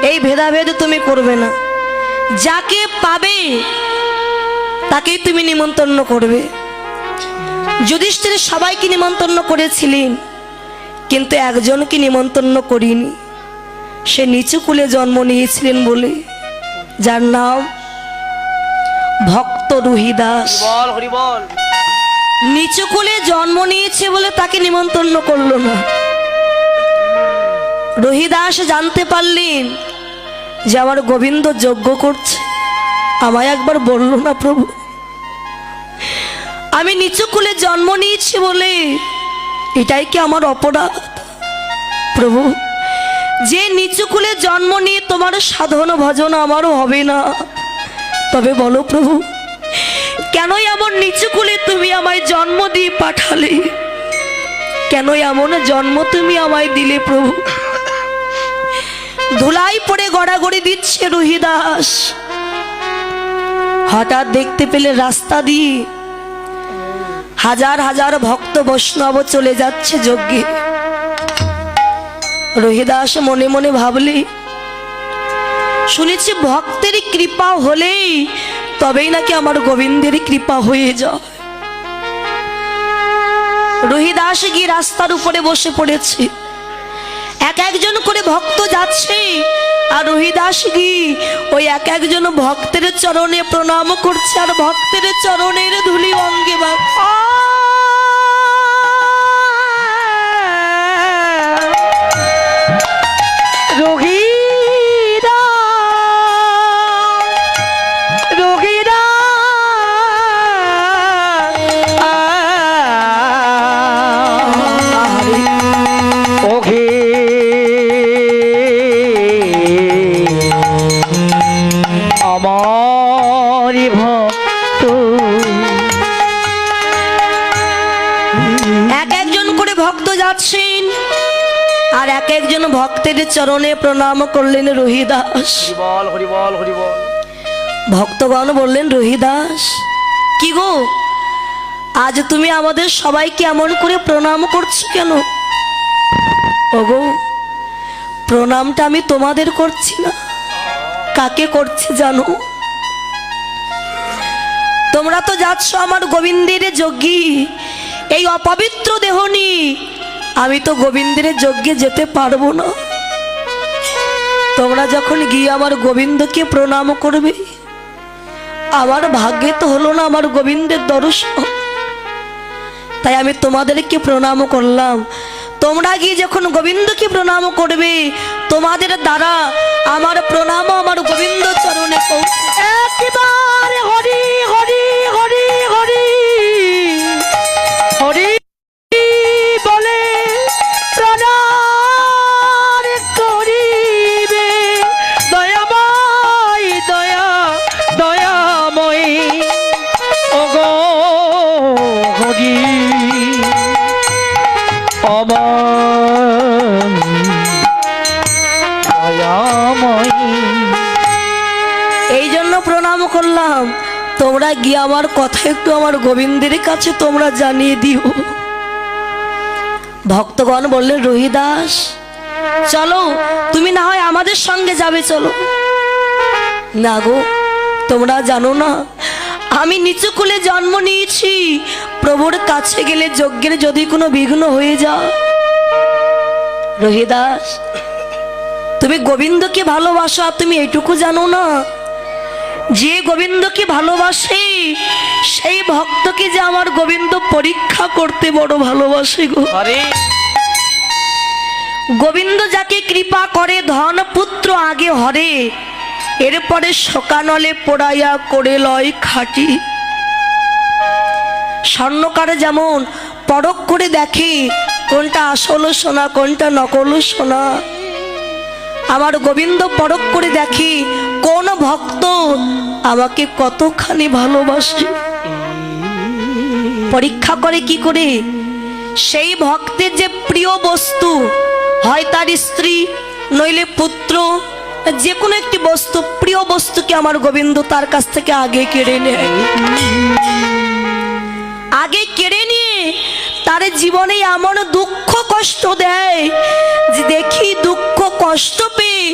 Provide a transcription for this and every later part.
এই ভেদাভেদ তুমি করবে না, যাকে পাবে তাকেই তুমি নিমন্ত্রণ করবে। যুধিষ্ঠির সবাইকে নিমন্ত্রণ করেছিলেন, কিন্তু একজনকে নিমন্ত্রণ করিনি। সে নিচু কুলে জন্ম নিয়েছিলেন বলে, যার নাম ভক্ত রুহিদাস। নিচু কুলে জন্ম নিয়েছে বলে তাকে নিমন্ত্রণ করলো না। রুহিদাস জানতে পারলেন যে আমার গোবিন্দ যজ্ঞ করছে, আমায় একবার বলল না প্রভু? আমি নিচু কুলে জন্ম নিয়েছি বলে এটাই কি আমার অপরাধ? প্রভু, যে নিচু কুলে জন্ম নিয়ে তোমার সাধন ভজন আমারও হবে না, তবে বলো প্রভু, কেন এমন নিচু কুলে তুমি আমায় জন্ম দিয়ে পাঠালে? কেন এমন জন্ম তুমি আমায় দিলে প্রভু? ধুলাই পড়ে গড়াগড়ি দিচ্ছে রুহিদাস। হঠাৎ দেখতে পেলে রাস্তা দিয়ে হাজার হাজার ভক্ত বৈষ্ণব চলে যাচ্ছে যজ্ঞে। রুহিদাস মনে মনে ভাবলে, শুনেছি ভক্তেরই কৃপা হলেই তবেই নাকি আমার গোবিন্দের কৃপা হয়ে যায়। রুহিদাস গিয়ে রাস্তার উপরে বসে পড়েছে। এক একজন করে ভক্ত যাচ্ছে, আর রুহিদাস গিয়ে ওই এক একজন ভক্তের চরণে প্রণাম করছে, আর ভক্তের চরণের ধুলি অঙ্গে আর এক একজন ভক্তের চরণে প্রণাম করলেন রুহিদাস। ভক্তগণ বললেন, রুহিদাস কি গো, আজ তুমি আমাদের সবাইকে এমন করে প্রণাম করছো কেন? ওগো, প্রণামটা আমি তোমাদের করছি না, কাকে করছি জানো? তোমরা তো যাচ্ছ আমার গোবিন্দের যজ্ঞে, এই অপবিত্র দেহ নিয়ে আমি তো গোবিন্দের যজ্ঞে যেতে পারবো না। তোমরা যখন গিয়ে আমার গোবিন্দকে প্রণাম করবে, আমার ভাগ্যে তো হলো না আমার গোবিন্দের দর্শন, তাই আমি তোমাদেরকে প্রণাম করলাম। তোমরা গিয়ে যখন গোবিন্দকে প্রণাম করবে, তোমাদের দ্বারা আমার প্রণাম আমার গোবিন্দ চরণে পৌঁছে। একেবারে হরি হরি হরি হরি হরি বলে প্রণাম করিবে, দয়াময় দয়া দয়াময় ওগো হরি এই জন্য প্রণাম করলাম। তোমরা গিয়ে আমার কথা একটু আমার গোবিন্দের কাছে তোমরা জানিয়ে দিও। ভক্তগণ বললেন, রুহিদাস চলো, তুমি না হয় আমাদের সঙ্গে যাবে, চলো। না গো, তোমরা জানো না আমি নিচু কুলে জন্ম নিয়েছি, প্রভুর কাছে গেলে যজ্ঞের যদি কোনো বিঘ্ন হয়ে যায়। রুহিদাস, তুমি গোবিন্দকে ভালোবাসো, আর তুমি এইটুকু জানো না যে গোবিন্দকে ভালোবাসে সেই ভক্তকে যে আমার গোবিন্দ পরীক্ষা করতে বড় ভালোবাসে গো। গোবিন্দ যাকে কৃপা করে ধন পুত্র আগে হরে, এরপরে শোকানলে পোড়াইয়া করে লয় খাটি। স্বর্ণকার যেমন পরখ করে দেখে কোনটা আসল সোনা কোনটা নকল সোনা, আমার গোবিন্দ পরখ করে দেখি কোন ভক্ত আমাকে কতখানি ভালোবাসে। পরীক্ষা করে কি করে? সেই ভক্তের যে প্রিয় বস্তু, হয় তার স্ত্রী নইলে পুত্র, যে কোনো একটি বস্তু, প্রিয় বস্তুকে আমার গোবিন্দ তার কাছ থেকে আগে কেড়ে নেয়। আগে কেড়ে নিয়ে তার জীবনে এমন দুঃখ কষ্ট দেয় যে দেখি দুঃখ কষ্ট পেয়ে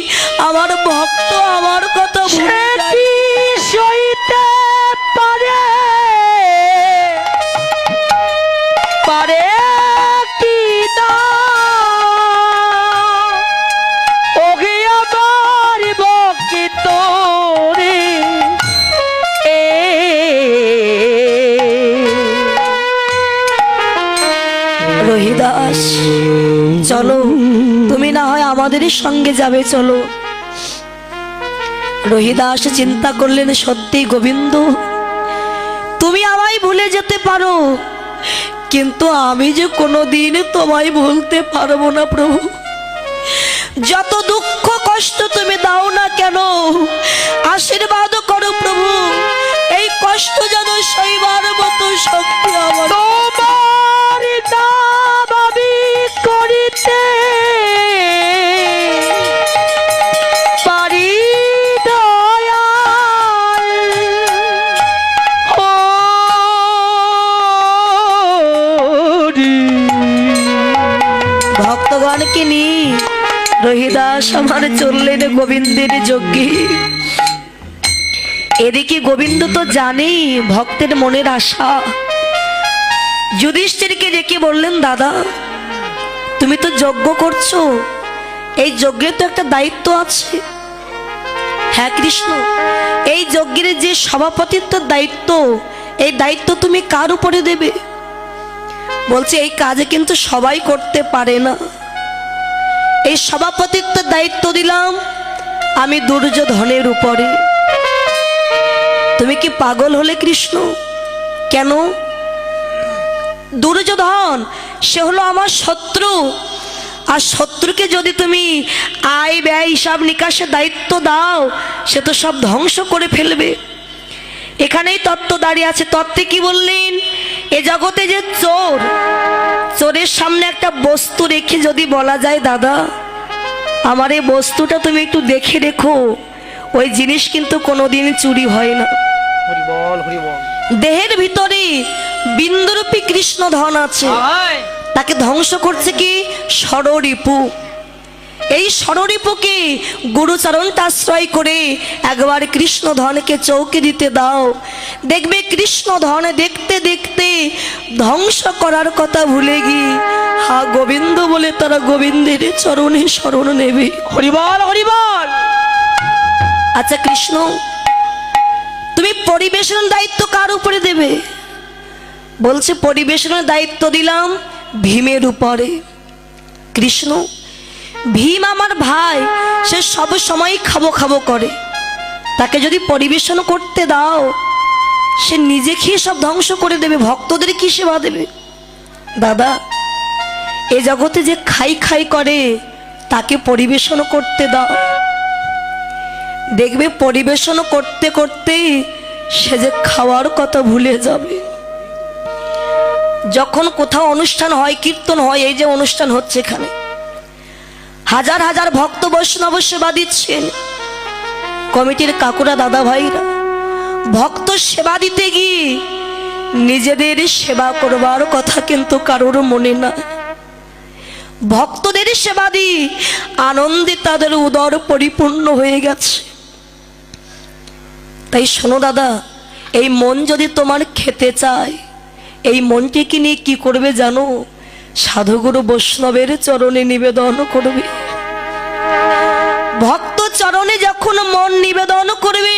আমার ভক্ত আমার কথা ভুলে যায়। সইতে পারে পারে কি না ওগে আমার বকিত রে রহিদাস চলো, তুমি না হয় আমাদেরই সঙ্গে যাবে, চলো। রহিদাস চিন্তা করলেন, সত্যি গোবিন্দ তুমি আমায় ভুলে যেতে পারো, কিন্তু আমি যে কোনোদিন তোমায় ভুলতে পারবো না প্রভু। যত দুঃখ কষ্ট তুমি দাও না কেন, আশীর্বাদ করো প্রভু, এই কষ্ট যেন সইবার মতো শক্তি আমার। তোমার নাম আমি করিতে পারি ভক্তগণকে নিয়ে রহিদাস আমার চললেন গোবিন্দের যজ্ঞে। এদিকে গোবিন্দ তো জানেই ভক্তের মনের আশা। যুধিষ্ঠিরকে ডেকে বললেন, দাদা তুমি তো যজ্ঞ করছো, এই যজ্ঞের তো একটা দায়িত্ব আছে। হ্যাঁ কৃষ্ণ, এই যজ্ঞের যে সভাপতিত্বের দায়িত্ব, এই দায়িত্ব তুমি কার উপরে দেবে? বলছে এই কাজে কিন্তু সবাই করতে পারে না, এই সভাপতিত্বের দায়িত্ব দিলাম আমি দুর্যোধনের উপরে। তুমি কি পাগল হলে কৃষ্ণ? কেন? দুর্যোধন সে হলো আমার শত্রু, আর শত্রুকে যদি তুমি আয় ব্যয় হিসাব নিকাশের দায়িত্ব দাও, সে তো সব ধ্বংস করে ফেলবে। এখানেই তত্ত্ব দাঁড়িয়ে আছে। তত্ত্বে কি বললেন? এ জগতে যে চোর, চোরের সামনে একটা বস্তু রেখে যদি বলা যায়, দাদা আমার এই বস্তুটা তুমি একটু দেখে রেখো, ওই জিনিস কিন্তু কোনোদিন চুরি হয় না। দেহের ভিতরে বিন্দুরূপী কৃষ্ণ ধন আছে, তাকে ধ্বংস করছে কি? ষড়রিপু। এই ষড়রিপুকে গুরুচরণটা আশ্রয় করে একবার কৃষ্ণ ধনকে চৌকে দিতে দাও, দেখবে কৃষ্ণ ধন দেখতে দেখতে ধ্বংস করার কথা ভুলে গিয়ে হা গোবিন্দ বলে তারা গোবিন্দের চরণে শরণ নেবে। হরিবল হরিবল। আচ্ছা কৃষ্ণ, তুমি পরিবেশনের দায়িত্ব কার উপরে দেবে? বলছে পরিবেশনের দায়িত্ব দিলাম ভীমের উপরে। কৃষ্ণ, ভীম আমার ভাই, সে সব সময় খাবো খাবো করে, তাকে যদি পরিবেশন করতে দাও সে নিজে খেয়ে সব ধ্বংস করে দেবে, ভক্তদের কি সেবা দেবে? দাদা এ জগতে যে খাই খাই করে তাকে পরিবেশন করতে দাও, দেখবে পরিবেশন করতে করতে সে যে খাওয়ার কথা ভুলে যাবে। যখন কোথাও অনুষ্ঠান হয়, কীর্তন হয়, এই যে অনুষ্ঠান হচ্ছে এখানে হাজার হাজার ভক্ত বৈষ্ণব সেবা দিচ্ছেন, কমিটির কাকুরা দাদা ভাইরা ভক্ত সেবা দিতে গিয়ে নিজেদের সেবা করবার কথা কিন্তু কারোর মনে না। ভক্তদের সেবা দিয়ে আনন্দে তাদের উদর পরিপূর্ণ হয়ে গেছে। তাই শোনো দাদা, এই মন যদি তোমার খেতে চায়, এই মনটিকে নিয়ে কি করবে জানো? সাধুগুরু বৈষ্ণবের চরণে নিবেদন করবে। ভক্ত চরণে যখন মন নিবেদন করবে,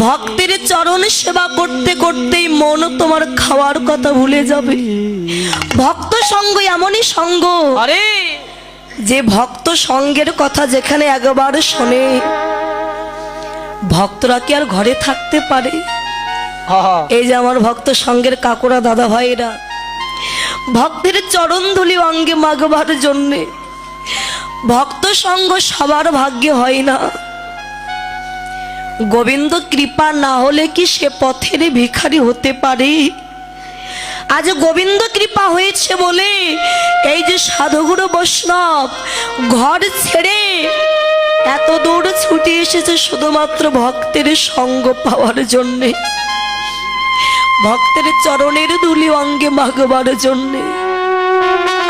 ভক্তের চরণ সেবা করতে করতেই মন তোমার খাওয়ার কথা ভুলে যাবে। ভক্ত সঙ্গ এমনই সঙ্গ, আরে যে ভক্ত সঙ্গের কথা যেখানে একবার শোনে, ভক্তরা কি আর ঘরে থাকতে পারে? এই যে আমার ভক্ত সঙ্গের কাকুরা দাদা ভাইরা ভক্তের চরণ ধুলি অঙ্গে মাগবার জন্যে, ভক্ত সঙ্গ সবার ভাগ্যে হয় না। গোবিন্দ কৃপা না হলে কি সে পথের ভিখারি হতে পারে? আজ গোবিন্দ কৃপা হয়েছে বলে এই যে সাধুগুরু বৈষ্ণব ঘর ছেড়ে এত দূর ছুটে এসেছে শুধুমাত্র ভক্তের সঙ্গ পাওয়ার জন্যে। ভক্তের চরণের ধুলি অঙ্গে মাগবার জন্যে।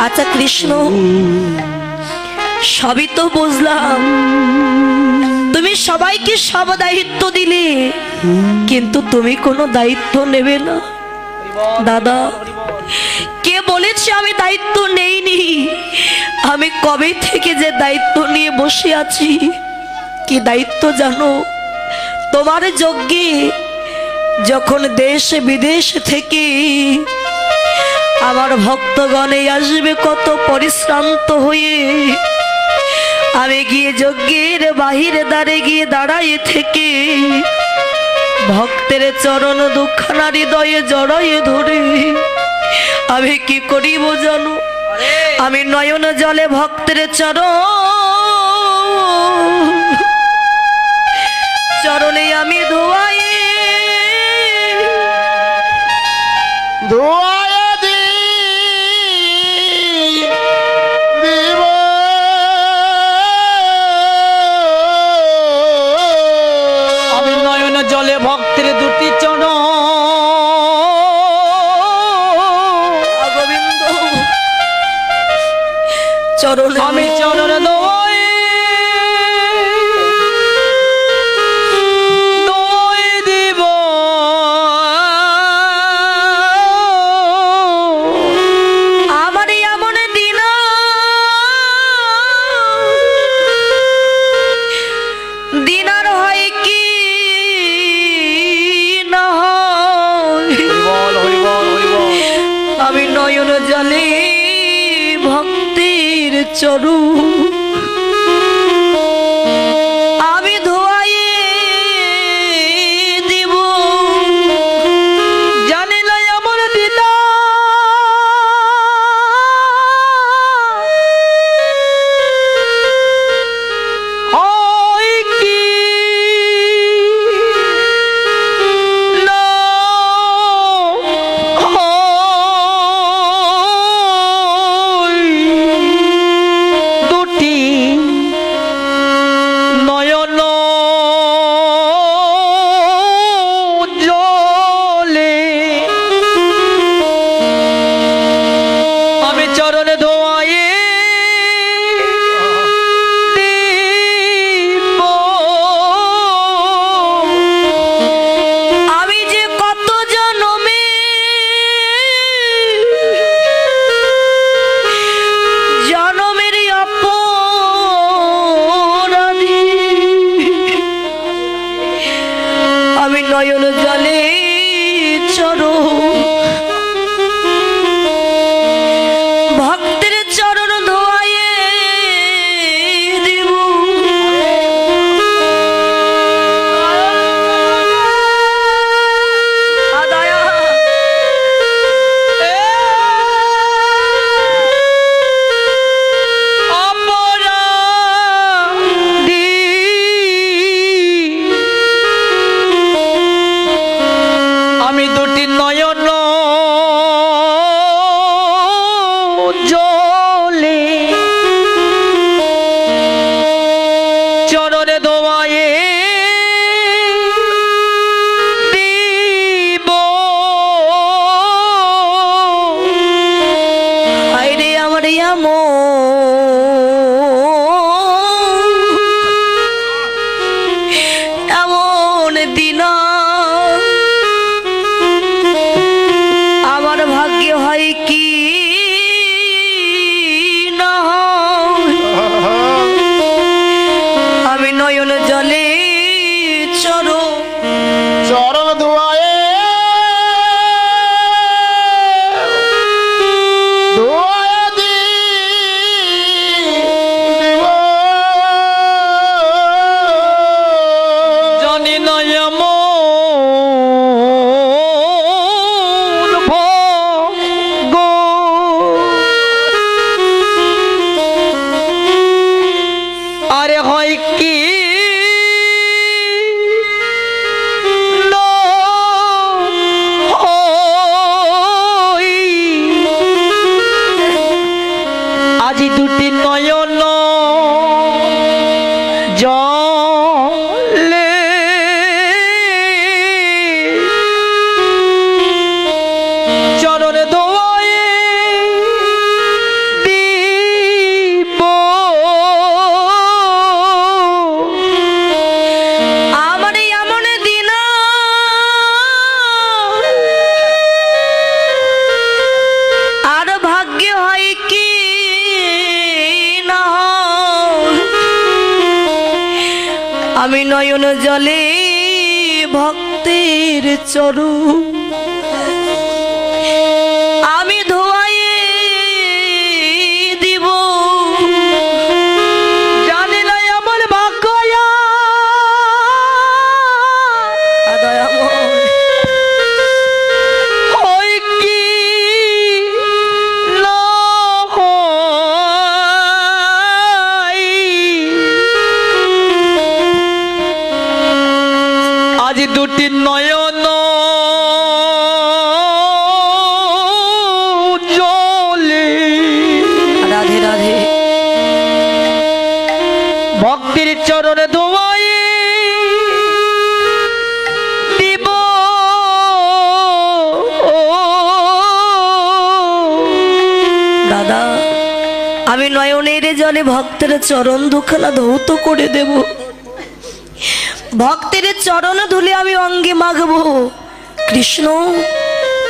আচ্ছা কৃষ্ণ, সবই তো বুঝলাম, তুমি সবাইকে সব দায়িত্ব দিলে, কিন্তু তুমি কোনো দায়িত্ব নেবে না। দাদা, কে বলেছে আমি দায়িত্ব নেইনি? আমি কবে থেকে যে দায়িত্ব নিয়ে বসে আছি। কি দায়িত্ব জানো? তোমার যজ্ঞে যখন দেশ বিদেশ থেকে আমার ভক্তগণে আসবে কত পরিশ্রান্ত হয়ে, আমি গিয়ে যজ্ঞের বাহিরে গিয়ে দাঁড়ায় থেকে ভক্তের চরণ দুখানা হৃদয়ে জড়ায়ে ধরে আমি কি করিব জানো? আমি নয়ন জলে ভক্তের চরণে আমি ধোয়াই দিব। আমি নয়ন জলে ভক্তের দুটি চরণ গোবিন্দ চরণে আমি চরণ দোয়াই দোয়াই দিব। আমার এমন দিন দিনার হয় কি না হয়, আমি নয়ন জলে ভক্তির চরণ আমি ধোয়াইয়ে দিব। জানি না আমার দিলা হয় কি না হয়। দুটি নয়ন জলে আমি চরণে ধোয়ায়ে দিব। আমি যে কত জনমে জনমের অপরাধী, আমি নয়ন জলে ভক্তের চরণ ধোয়াইয়ে দিব। আদায়া অপরাধী আমি দুটি নয়ন জলে চরণে দোয়ায়ে দিব। আইরে আমার এমন দিন আমার ভাগ্যে হয় কি না হয়, আমি নয়ন জলে চরণ ধোয়ায়ে ধোয়ায়ে দিব। জানি না এমন ভাগ্য আরে হয় কি না হয়। আজি দুটি নয়ন জলে আমি নয়ন জলে ভক্তের চরণ আমি ধোয়ায়ে দিব, জানি না আমার ভাগ্য দয়াময় হয় কি না হয়। আজ দুটি নয়ন জলে রাধে রাধে ভক্তির চরণে ধোয়াই দিব। দাদা আমি নয়নের জলে ভক্তের চরণ দুখানা ধৌত করে দেব, ভক্তের চরণ ধুলে আমি অঙ্গে মাগব। কৃষ্ণ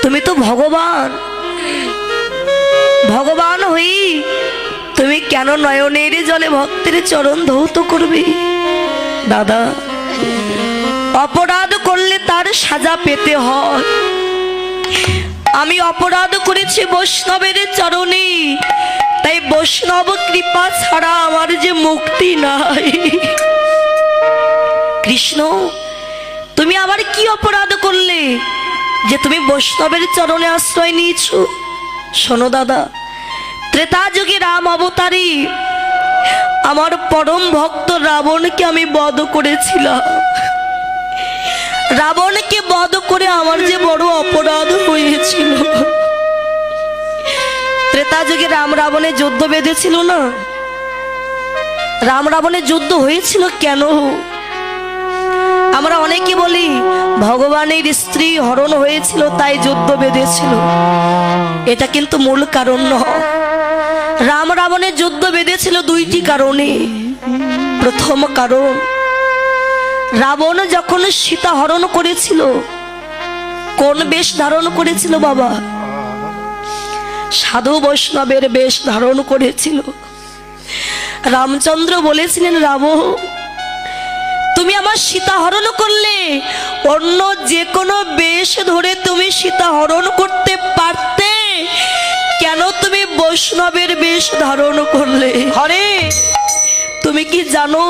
তুমি তো ভগবান, ভগবান হই তুমি কেন নয়নের জলে ভক্তের চরণ ধৌত করবে? দাদা অপরাধ করলে তার সাজা পেতে হয়। আমি অপরাধ করেছি বৈষ্ণবের চরণে, তাই বৈষ্ণব কৃপা ছাড়া আমার যে মুক্তি নাই। কৃষ্ণ তুমি আবার কি অপরাধ করলে যে তুমি বৈষ্ণবের চরণে আশ্রয় নিয়েছো? শোনো দাদা, ত্রেতা যুগে রাম অবতারী আমার পরম ভক্ত রাবণকে আমি বধ করেছিলাম। রাবণকে বধ করে আমার যে বড় অপরাধ হয়েছিল। ত্রেতা যুগে রাম রাবণের যুদ্ধ বেঁধেছিল না? রাম রাবণের যুদ্ধ হয়েছিল কেন? আমরা অনেকে বলি ভগবানের স্ত্রী হরণ হয়েছিল তাই যুদ্ধ বেঁধেছিল, এটা কিন্তু মূল কারণ নয়। রাম রাবণের যুদ্ধ বেঁধেছিল দুইটি কারণে। প্রথম কারণ, রাবণ যখন সীতা হরণ করেছিল কোন বেশ ধারণ করেছিল বাবা? সাধু বৈষ্ণবের বেশ ধারণ করেছিল। রামচন্দ্র বলেছিলেন, রাবণ তুমি আমার সীতা হরণ করলে, অন্য যে কোনো বেশ ধরে তুমি সীতা হরণ করতে পারতে, কেন তুমি বৈষ্ণবের বেশ ধারণ করলে? হরে তুমি কি জানো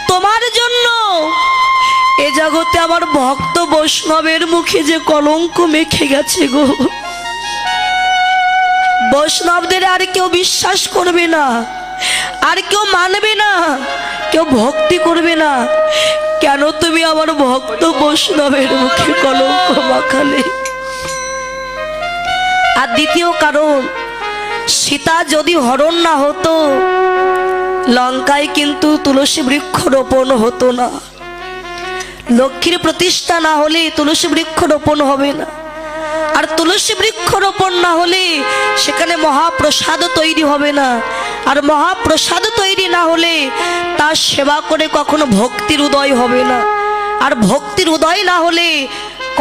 তোমার জন্য এ জগতে আমার ভক্ত বৈষ্ণবের মুখে যে কলঙ্ক মেখে গেছে গো। বৈষ্ণবদের আর কেউ বিশ্বাস করবে না, আর কেউ মানবে না, কেউ ভক্তি করবে না। কেন তুমি আমার ভক্ত বৈষ্ণবের মুখে কলঙ্ক মাখালে? আর দ্বিতীয় কারণ, সীতা যদি হরণ না হতো লঙ্কায় কিন্তু তুলসী বৃক্ষ রোপণ হতো না। লক্ষ্মীর প্রতিষ্ঠা না হলে তুলসী বৃক্ষ রোপণ হবে না, আর তুলসী বৃক্ষ রোপণ না হলে সেখানে মহাপ্রসাদ তৈরি হবে না, আর মহাপ্রসাদ তৈরি না হলে তার সেবা করে কখনো ভক্তির উদয় হবে না, আর ভক্তির উদয় না হলে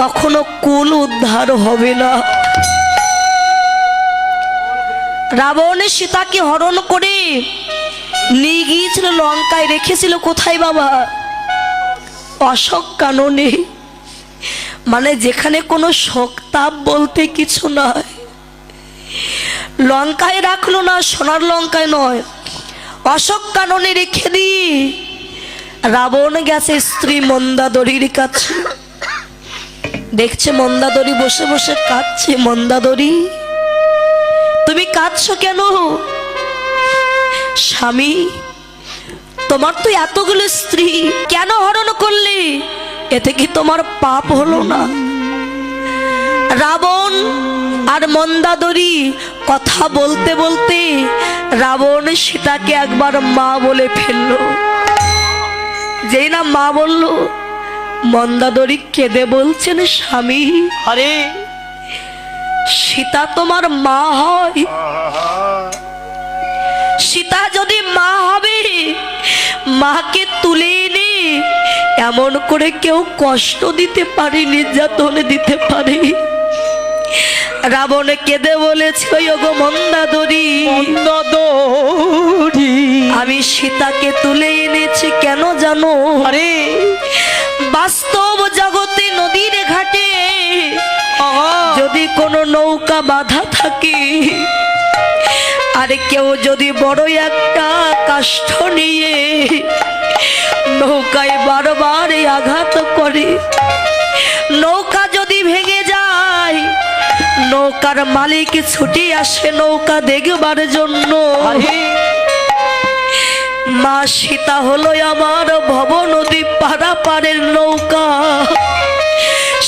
কখনো কুল উদ্ধার হবে না। রাবণ সীতাকে হরণ করে নিয়ে গিয়েছিল লঙ্কায়, রেখেছিল কোথায় বাবা? অশোক কাননে, মানে যেখানে কোনো শোকতাপ বলতে কিছু নয়। লঙ্কায় রাখলো না, সোনার লঙ্কায় নয়, অশোক কাননে রেখে দিয়ে রাবণ গেছে স্ত্রী মন্দাদরীর কাছে। দেখছে মন্দাদরী বসে বসে কাঁদছে। মন্দাদরী তুমি কাঁদছো কেন? স্বামী তোমার তো এতগুলো স্ত্রী, কেন হরণ করলে? এতে কি তোমার পাপ হলো না? রাবণ আর মন্দাদরী কথা বলতে বলতে রাবণ সীতাকে একবার মা বলে ফেললো। যেই না মা বলল, মন্দাদরী কেঁদে বলছেন, স্বামী হরে সীতা তোমার মা হয়? সীতা যদি মা হবে, মাকে তুলে এনে এমন করে কেউ কষ্ট দিতে পারে, নির্যাতন দিতে পারে? রাবণ কেঁদে বলেছিল, ওগো মন্দাদরী, মন্দাদরী আমি সীতাকে তুলে এনেছি কেন জানো? আরে বাস্তব জগতে নদীর ঘাটে আহা, যদি কোনো নৌকা বাঁধা থাকে আর কেউ যদি বড় একটা কাষ্ঠ নিয়ে নৌকায় বারবার আঘাত করে, নৌকা যদি ভেঙে যায়, নৌকার মালিক ছুটে আসে নৌকা দেখবার জন্য। আরে মা সীতা হলো আমার ভব নদী পারাপারের নৌকা।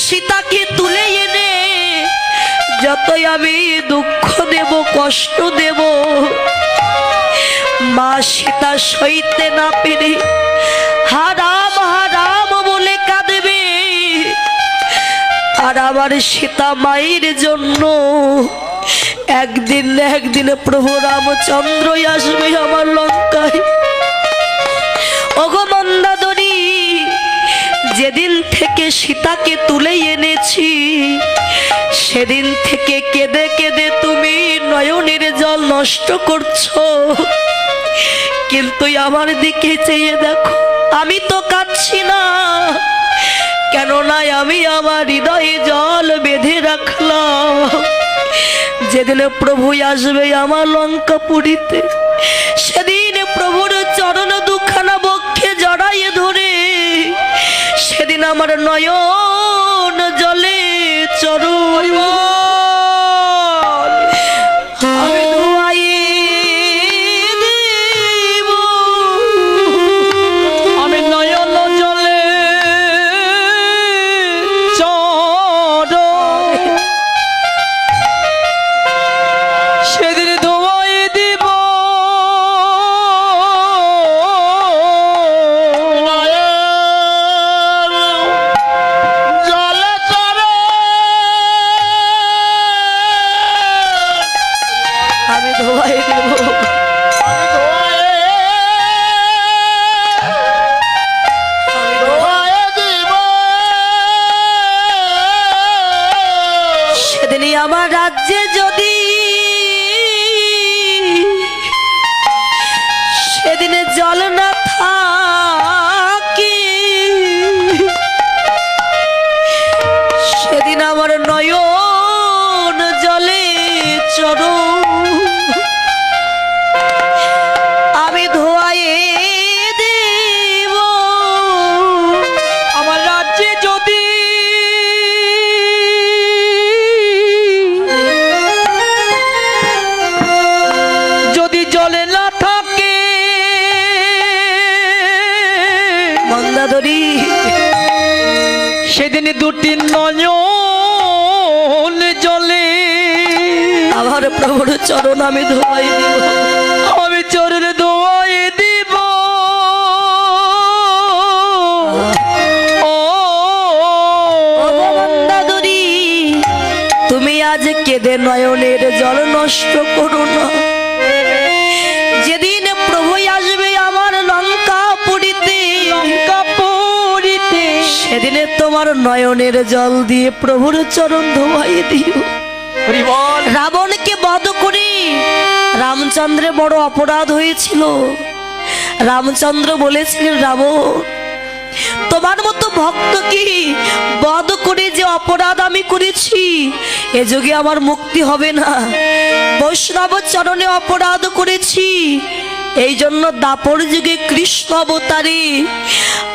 সীতাকে তুলে এনে যতই আমি দুঃখ দেব, কষ্ট দেব, মা সীতা সইতে না পেরে হারাম হারাম বলে কাঁদবে। আর আমার সীতা মায়ের জন্য একদিন না একদিন প্রভু রামচন্দ্রই আসবে আমার লঙ্কায়। ওগো মন্দাদরী, যেদিন থেকে সীতাকে তুলে এনেছি সেদিন থেকে কেঁদে কেঁদে তুমি নয়নের জল নষ্ট করছো, কিন্তু আমার দিকে চেয়ে দেখো, আমি তো কাঁদছি না। কেননা আমি আমার হৃদয়ে জল বেঁধে রাখলাম, যেদিন প্রভু আসবে আমার লঙ্কাপুরীতে সেদিন প্রভুর চরণ দুখানা বক্ষে জড়াইয়ে ধরে সেদিন আমার নয়ন জলে চরণ আমি ধোয়াইয়ে দেব। আমি নয়ন জলে চর সেদিন ধোয়াই দিব। জলে চরে আমি ধোয়াই দেব। ধোয়ায়ে দিব। সেদিনই আমার রাজ্যে যদি সেদিনে জল না থাকে, সেদিন আমার নয়ন জলে চরো আমি ধোয়ায়ে দেব। আমার রাজ্যে যদি যদি জলে না থাকে মন্দাদরী, সেদিন দুটি নয়ন জলে আমার প্রভুর চরণ আমি ধোয়াই দেব। আমি চরণ দোয়াই দিব। ও মন্দাদরী, তুমি আজ কেঁদে নয়নের জল নষ্ট করো না। যেদিন প্রভু আসবে আমার লঙ্কাপুরীতে কাপুরিতে সেদিনে তোমার নয়নের জল দিয়ে প্রভুর চরণ ধোয়াই দিও। হরিবল রাবণকে বধ করে রামচন্দ্রের বড় অপরাধ হয়েছিল। রামচন্দ্র বলেছিলেন, রাবণ তোমার মতো ভক্তকে বধ করে যে অপরাধ আমি করেছি এ যুগে আমার মুক্তি হবে না। বৈষ্ণব চরণে অপরাধ করেছি, এই জন্য দাপর যুগে কৃষ্ণ অবতারে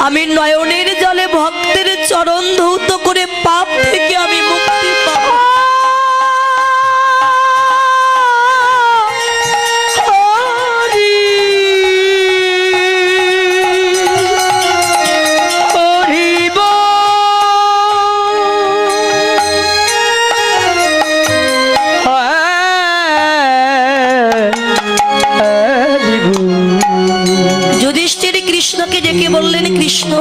আমি নয়নের জলে ভক্তের চরণ ধৌত করে পাপ থেকে আমি মুক্তি পাবো। যুধিষ্ঠির কৃষ্ণকে ডেকে বললেন, কৃষ্ণ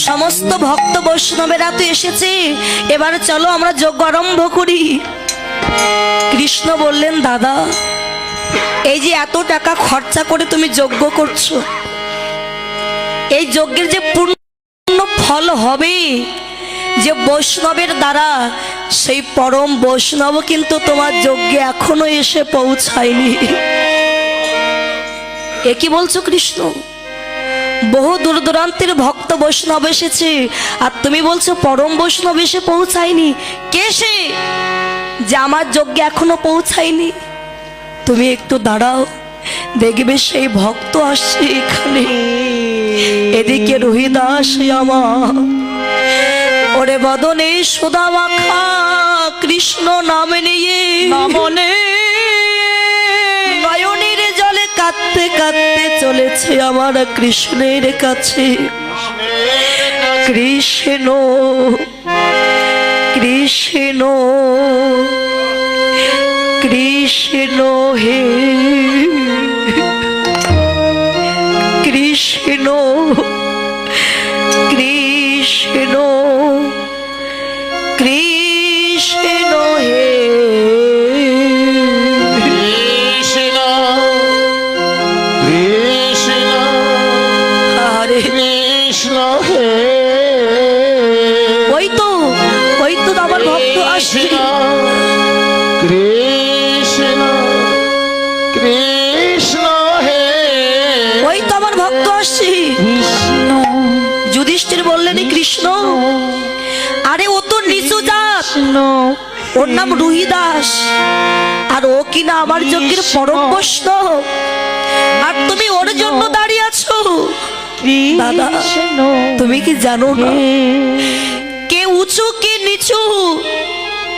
সমস্ত ভক্ত বৈষ্ণবেরা তো এসেছে, এবার চলো আমরা যজ্ঞ আরম্ভ করি। কৃষ্ণ বললেন, দাদা এই যে এত টাকা খরচা করে তুমি যজ্ঞ করছো, এই যজ্ঞের যে পূর্ণ ফল হবে যে বৈষ্ণবের দ্বারা, সেই পরম বৈষ্ণব কিন্তু তোমার যজ্ঞে এখনো এসে পৌঁছায়নি। এ কি বলছো কৃষ্ণ? বহু দূর দূরান্তের ভক্ত বৈষ্ণব এসেছে, আর তুমি বলছো পরম বৈষ্ণব এসে পৌঁছায়নি। কে সে যে আমার যজ্ঞে এখনো পৌঁছায়নি? তুমি একটু দাঁড়াও, দেখবে সেই ভক্ত আসছে এখানে। এদিকে রোহিদাস আমার, ওরে বদনে সুধা মাখা কৃষ্ণ নামে নিয়ে মনে নয়নের জলে কাঁদতে কাঁদতে চলেছে আমার কৃষ্ণের কাছে। কৃষ্ণ কৃষ্ণ কৃষ্ণ হে কৃষ্ণ কৃষ্ণ কৃষ্ণ হে কৃষ্ণ কৃষ্ণ আরে কৃষ্ণ হে ওই তো আমার ভক্ত আসছে। কৃষ্ণ কৃষ্ণ হে ওই তো আমার ভক্ত আসছে। যুধিষ্ঠির বললেন কৃষ্ণ, আরে ও তো নিচু জাত, ওর নাম রোহিদাস, আর ও কিনা আমার যজ্ঞের পরম বৈষ্ণব, আর তুমি ওর জন্য দাঁড়িয়ে আছো। দাদা, তুমি কি জানো না কে উঁচু কে নিচু,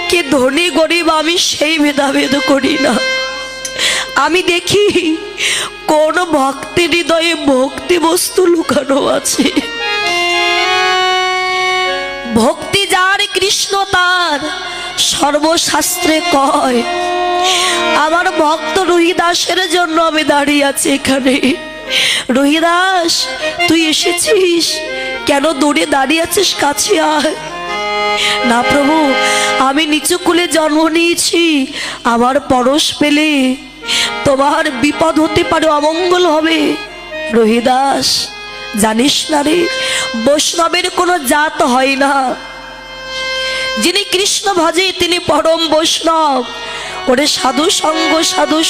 কে ধনী গরিব, আমি সেই ভেদাভেদ করি না। আমি দেখি কোন ভক্তের হৃদয়ে ভক্তি বস্তু লুকানো আছে। ভক্তি যার কৃষ্ণ তার, সর্বশাস্ত্রে কয়। আমার ভক্ত রোহিদাসের জন্য আমি দাঁড়িয়ে আছি এখানে। রোহিদাস, তুই এসেছিস কেন? দূরে দাঁড়িয়ে আছিস, কাছে আয়। না প্রভু, আমি নিচু কুলে জন্ম নিয়েছি, আমার পরশ পেলে তোমার বিপদ হতে পারে, অমঙ্গল হবে। রোহিদাস, জানিস না রে, বৈষ্ণবের কোনো জাত হয় না। যিনি কৃষ্ণ ভজে তিনি পরম বৈষ্ণব। ওরে সাধু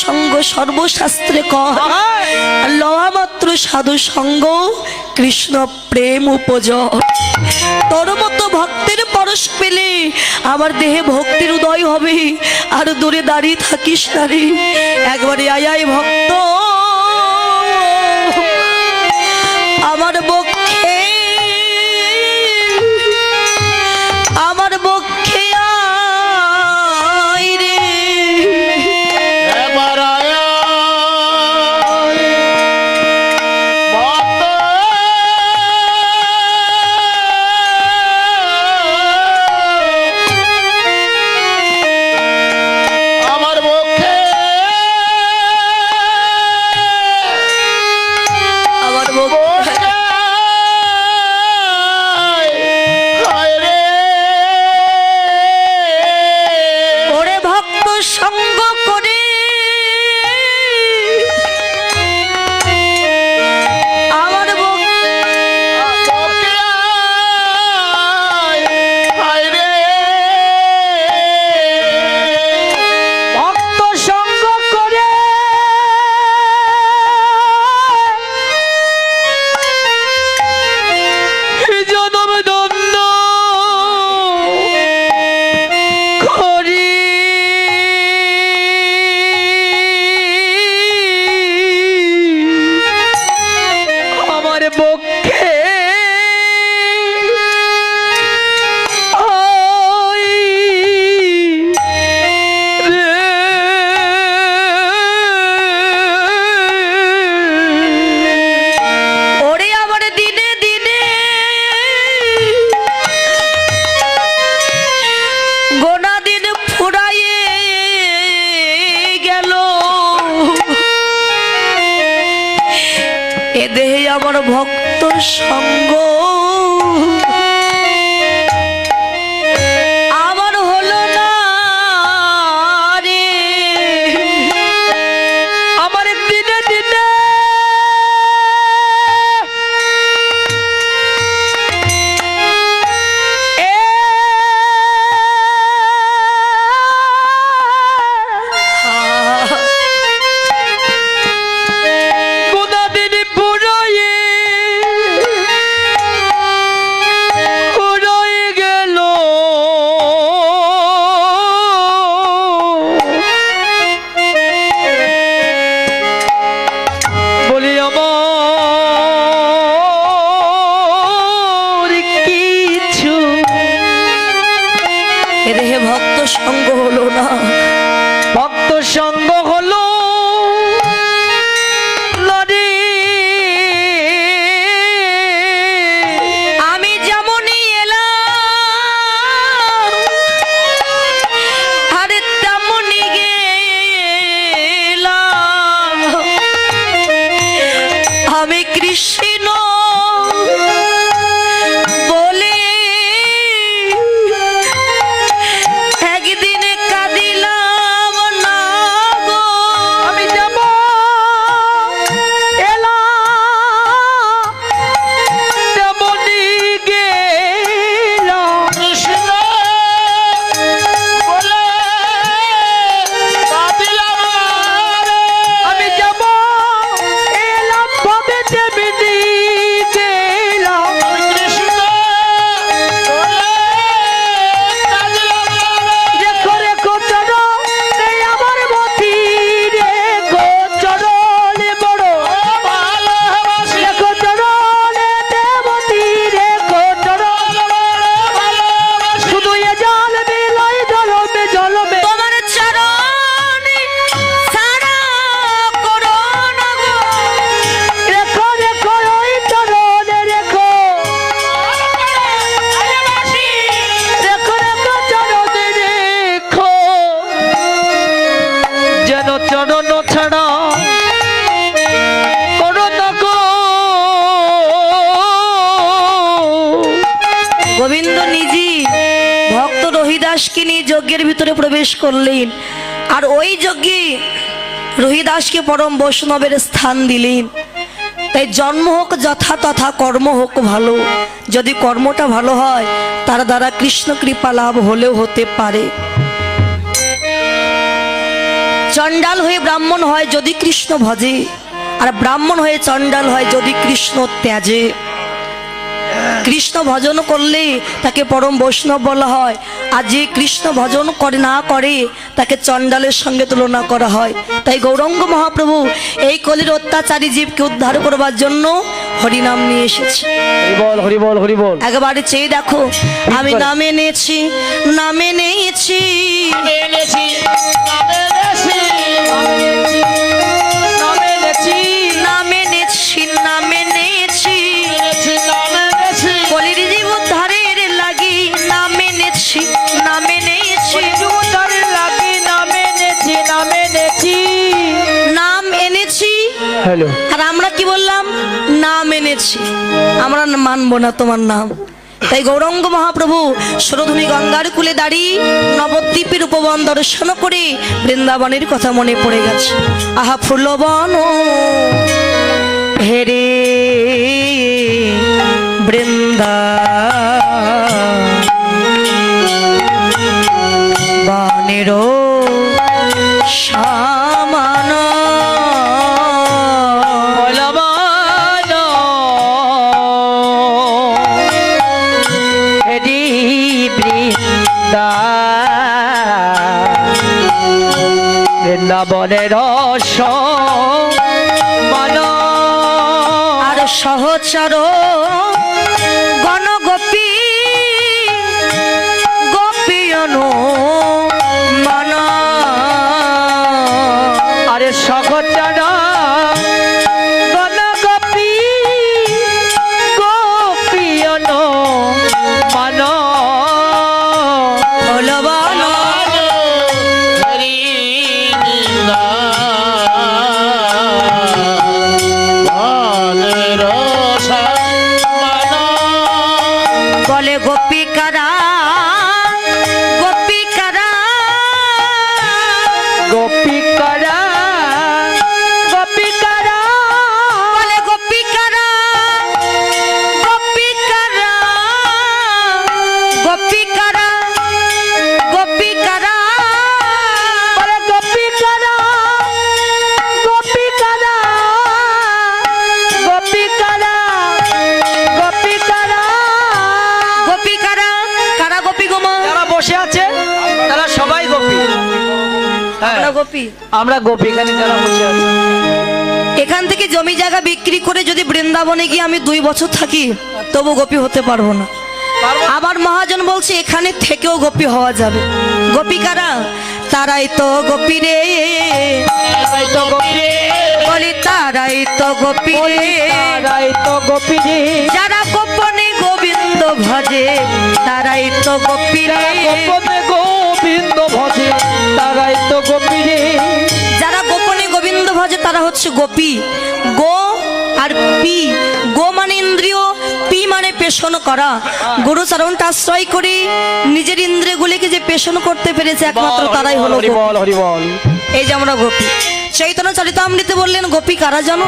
সঙ্গ সর্বশাস্ত্রে কয়, লওয়া মাত্র সাধু সঙ্গ কৃষ্ণ প্রেম উপজয়। তোর মতো ভক্তের পরশ পেলে আমার দেহে ভক্তির উদয় হবে। আর দূরে দাঁড়িয়ে থাকিস না রে, একবারে আয় আয় ভক্ত আমার বক্ষে, আমার বক্ষে আয় রে। এবার আয় ভক্ত আমার পক্ষে, আমার বক্ষে হায় রে ওরে ভক্ত সঙ্গ করে আমার পক্ষে হায় রে ভক্ত সঙ্গ করে জনম ধন্য করি। আমার পক্ষে ওরে আমার দিনে দিনে গোনা দিন ফুরাইয়ে গেল, এ দেহে আমার ভক্ত সঙ্গ আমার হলো না রে। আমার দিনে দিনে কোনদিন পুরাই রে ভক্ত সঙ্গ হলো না, ভক্ত সঙ্গ হলো লরে। আমি যেমনই এলাম আর তেমনই গেলাম। আমি কৃষ্ণ বলে একদিন কাঁদিলাম না গো। আমি যাব এলাম তেমনি গেলাম। কৃষ্ণ বলে কাঁদিলাম রে। আমি যাব এলাম তবে তেমনি গেলাম। কৃষ্ণ বলে কাঁদিলাম রে। রেখো রেখো চরণ এই আমার মতি, রেখো চরণ বড় ভালোবাসি রেখো চরণ দেবতী, রেখো চরণ ভালোবাসি শুধু এ জল বিলয় জলবে জলবে। তোমার চরণে ছাড়া করো না গো। রেখো রেখো ওই চরণে রেখো, ভালোবাসি রেখো রেখো চরণে রেখো, যেন চরণ ছাড়া করো না গো। গোবিন্দ নিজে ভক্ত রহিদাসকে নিয়ে যজ্ঞের ভিতরে প্রবেশ করলেন, আর ওই যজ্ঞে রহিদাসকে পরম বৈষ্ণবের স্থান দিলেন। তাই জন্ম হোক যথা তথা, কর্ম হোক ভালো। যদি কর্মটা ভালো হয় তার দ্বারা কৃষ্ণ কৃপা লাভ হলেও হতে পারে। চণ্ডাল হয়ে ব্রাহ্মণ হয় যদি কৃষ্ণ ভজে, আর ব্রাহ্মণ হয়ে চণ্ডাল হয় যদি কৃষ্ণ ত্যাজে। কৃষ্ণ ভজন করলে তাকে পরম বৈষ্ণব বলা হয়, আর যে কৃষ্ণ ভজন করে না করে তাকে চণ্ডালের সঙ্গে তুলনা করা হয়। তাই গৌরাঙ্গ মহাপ্রভু এই কলির অত্যাচারী জীবকে উদ্ধার করবার জন্য হরিনাম নিয়ে এসেছে। হরিবল হরিবল হরিবল। একবারে চেয়ে দেখো, আমি নামে নেছি, নামে নেছি, এনেছি নামে এনেছি নামে নেছি নামে নেছি, নামে নেছি, এনেছি নামে এনেছি কলির জীব উদ্ধারের লাগি নামে নেছি, নামে নেছি, জুতারে লাগি নামে নেছি নামে নেছি। নাম এনেছি। হ্যালো আর আমরা কি বললাম? নাম এনেছি, আমরা মানবো না তোমার নাম। তাই গৌরাঙ্গ মহাপ্রভু সরধুনী গঙ্গার কূলে দাঁড়িয়ে নবদ্বীপের উপবন দর্শন করে বৃন্দাবনের কথা মনে পড়ে গেছে। আহা ফুলবন হেরে বৃন্দা বানেরো সামান বলবান হেরি বৃন্দা বৃন্দাবনের রস মান আর সহচর গণগোপী গোপীয়নো মান। আরে সহচর গণগোপী গোপিয়ন মান ফলবান হরি নিন্দা মনের সম্মান বলে গোপিকারা, গোপিকারা, গোপিকারা গোপিকারা বলে গোপিকারা, গোপিকারা, গোপিকারা, গোপিকারা, বলে গোপিকারা গোপিকারা গোপিকারা গোপিকারা গোপিকারা, কারা গোপী গোমা? যারা বসে আছে তারা সবাই গোপী। হ্যাঁ, আমরা গোপী। আমরা গোপী এখানে যারা বসে আছে। এখান থেকে জমি জায়গা বিক্রি করে যদি বৃন্দাবনে গিয়ে আমি 2 বছর থাকি তবু গোপী হতে পারবো না। আবার মহাজন বলছে এখানে থেকেও গোপী হওয়া যাবে। গোপী কারা? তারাই তো গোপী রে, তারাই তো গোপী রে, বলি তারাই তো গোপী রে, তারাই তো গোপী রে, যারা গোপনে গোবিন্দ ভজে তারাই তো গোপী রে, গোপনে গোবিন্দ ভজে তারাই তো গোপী রে। যারা গোপনে গোবিন্দ ভজে তারা হচ্ছে গোপী। গো আর পি, গো মানে ইন্দ্রিয়, পি মানে পেশন করা। গুরু চরণটা আশ্রয় করে নিজের ইন্দ্রিয়গুলিকে যে পেশন করতে পেরেছে একমাত্র তারাই হলো হরি গোপী। বল, হরি বল। এই যে আমরা গোপী। চৈতন্য চরিতামৃতে বললেন গোপী কারা জানো?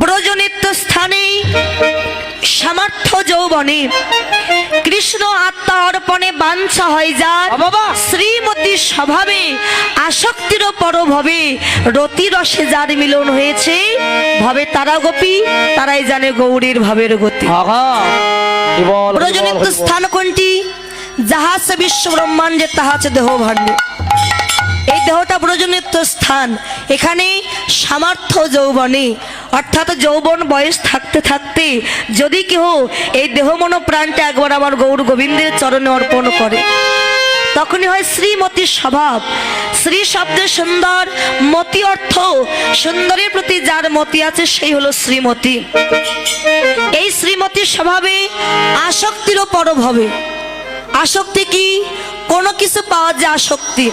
ব্রজনিত্য স্থানে সামর্থ্য যৌবনে কৃষ্ণ আত্মা অর্পণে বাঞ্ছা হয় যার, বাবা! শ্রীমতী স্বভাবে আসক্তির পরভবে রতি রসে যার মিলন হয়েছে ভবে তারা গোপী, তারাই জানে গৌরীর ভাবের গতি। আহা, হরি বল, হরি বল, ব্রজনিত্য হরি বল। স্থান কোনটি? যাহাছে বিশ্ব ব্রহ্মাণ্ডে তাহাছে দেহ ভাণ্ডে। এই দেহটা ব্রজনিত্য স্থান। এখানে সামর্থ্য যৌবনে, অর্থাৎ যৌবন বয়স থাকতে থাকতে যদি কেহ এই দেহ মন প্রাণটা একবার আমার গৌর গোবিন্দের চরণে অর্পণ করে তখনই হয় শ্রীমতীর স্বভাব। শ্রী শব্দে সুন্দর, মতি অর্থ সুন্দরের প্রতি যার মতি আছে সেই হলো শ্রীমতী। এই শ্রীমতীর স্বভাবে আসক্তিরও পরব হবে। আসক্তি কি? কোনো কিছু পাওয়া যায় আসক্তি।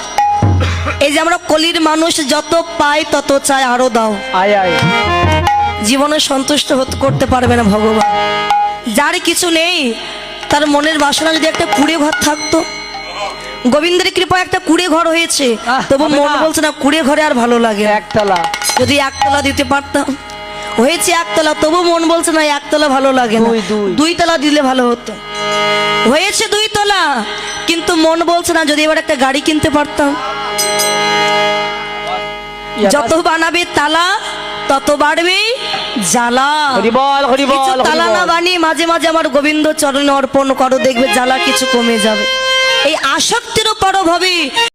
এই যে আমরা কলির মানুষ, যত পায় তত চায় আরো দাও। আয় আয়, জীবনে সন্তুষ্ট করতে পারবে না ভগবান। যার কিছু নেই তার মনের বাসনা যদি একটা কুড়ে ঘর থাকতো, গোবিন্দের কৃপায় একটা কুড়ে ঘর হয়েছে, তবু হবে মন না। বলছে না কুড়ে ঘরে আর ভালো লাগে না। একতলা। যদি একতলা দিতে পারতাম, হয়েছে একতলা, তবু মন বলছে না একতলা ভালো লাগে না, দুই। দুই তলা দিলে ভালো হতো। হয়েছে দুই তলা, কিন্তু মন বলছে না যদি এবার একটা গাড়ি কিনতে পারতাম। যত বানাবে তালা তত বাড়বে জ্বালা। হরি বল, হরি বল, কিছু হরি তালা না বল। বানিয়ে মাঝে মাঝে আমার গোবিন্দ চরণে অর্পণ করো, দেখবে জ্বালা কিছু কমে যাবে। এই আসক্তির পরব হবে।